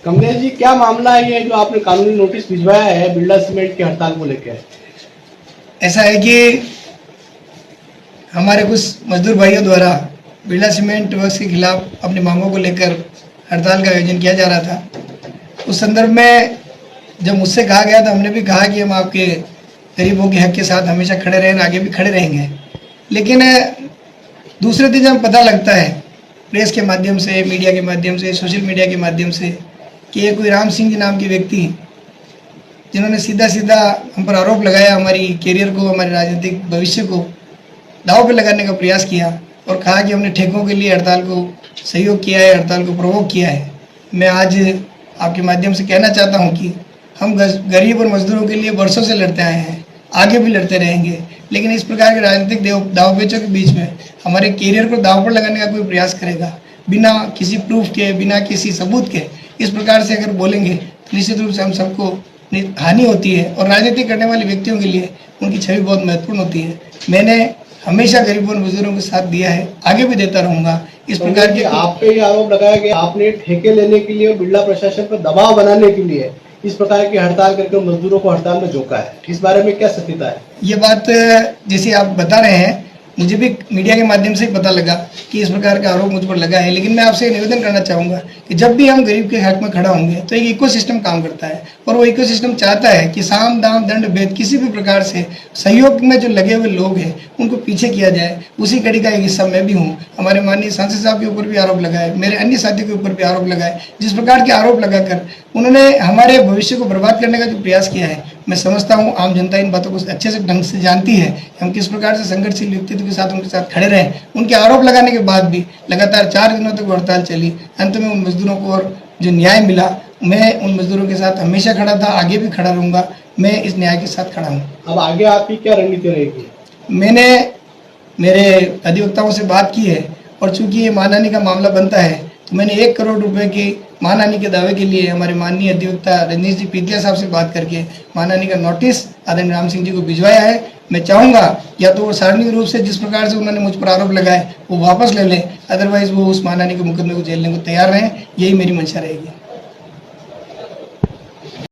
कमलेश जी, क्या मामला है ये जो आपने कानूनी नोटिस भिजवाया है बिरला सीमेंट की हड़ताल को लेकर? ऐसा है कि हमारे कुछ मजदूर भाइयों द्वारा बिरला सीमेंट वर्क्स के खिलाफ अपनी मांगों को लेकर हड़ताल का आयोजन किया जा रहा था। उस संदर्भ में जब मुझसे कहा गया तो हमने भी कहा कि हम आपके गरीबों के हक के साथ हमेशा खड़े रहें, आगे भी खड़े रहेंगे। लेकिन दूसरे दिन जब पता लगता है प्रेस के माध्यम से, मीडिया के माध्यम से, सोशल मीडिया के माध्यम से कि ये कोई राम सिंह जी नाम के व्यक्ति जिन्होंने सीधा सीधा हम पर आरोप लगाया, हमारी कैरियर को, हमारे राजनीतिक भविष्य को दांव पे लगाने का प्रयास किया और कहा कि हमने ठेकों के लिए हड़ताल को सहयोग किया है, हड़ताल को प्रोवोक किया है। मैं आज आपके माध्यम से कहना चाहता हूं कि हम गरीब और मजदूरों के लिए वर्षों से लड़ते आए हैं, आगे भी लड़ते रहेंगे। लेकिन इस प्रकार के राजनीतिक दावपेचों के बीच में हमारे कैरियर को दांव पर लगाने का कोई प्रयास करेगा, बिना किसी प्रूफ के, बिना किसी सबूत के इस प्रकार से अगर बोलेंगे तो निश्चित रूप से हम सबको हानि होती है और राजनीति करने वाले व्यक्तियों के लिए उनकी छवि बहुत महत्वपूर्ण होती है। मैंने हमेशा गरीबों और मजदूरों के साथ दिया है, आगे भी देता रहूंगा। इस प्रकार के आप पे ये आरोप लगाया कि आपने ठेके लेने के लिए और बिरला प्रशासन पर दबाव बनाने के लिए इस प्रकार की हड़ताल करके मजदूरों को हड़ताल में झोंका है। इस बारे में क्या सत्यता है? ये बात जैसे आप बता रहे हैं, मुझे भी मीडिया के माध्यम से ही पता लगा कि इस प्रकार का आरोप मुझ पर लगा है। लेकिन मैं आपसे निवेदन करना चाहूँगा कि जब भी हम गरीब के हक में खड़ा होंगे तो एक इकोसिस्टम काम करता है और वो इकोसिस्टम चाहता है कि साम दाम दंड भेद किसी भी प्रकार से सहयोग में जो लगे हुए लोग हैं उनको पीछे किया जाए। उसी कड़ी का एक हिस्सा मैं भी हूँ। हमारे माननीय सांसद साहब के ऊपर भी आरोप लगाए, मेरे अन्य साथियों के ऊपर भी आरोप लगाए। जिस प्रकार के आरोप लगाकर उन्होंने हमारे भविष्य को बर्बाद करने का जो प्रयास किया है, मैं समझता हूँ आम जनता इन बातों को अच्छे से ढंग से जानती है कि हम किस प्रकार से संघर्षशील व्यक्तित्व के साथ उनके साथ खड़े रहे। उनके आरोप लगाने के बाद भी लगातार 4 दिनों तक हड़ताल चली। अंत में उन मजदूरों को और जो न्याय मिला, मैं उन मजदूरों के साथ हमेशा खड़ा था, आगे भी खड़ा रहूंगा। मैं इस न्याय के साथ खड़ा हूँ। अब आगे आपकी क्या रणनीति रहेगी? मैंने मेरे अधिवक्ताओं से बात की है और चूंकि ये मानहानि का मामला बनता है तो मैंने 1 करोड़ रुपए की मानहानि के दावे के लिए हमारे माननीय अधिवक्ता रजनीश जी पीतिया साहब से बात करके मानहानि का नोटिस आदरणीय राम सिंह जी को भिजवाया है। मैं चाहूँगा या तो वो सार्वजनिक रूप से जिस प्रकार से उन्होंने मुझ पर आरोप लगाए वो वापस ले लें, अदरवाइज वो उस मानहानि के मुकदमे को झेलने को तैयार रहें। यही मेरी मंशा रहेगी।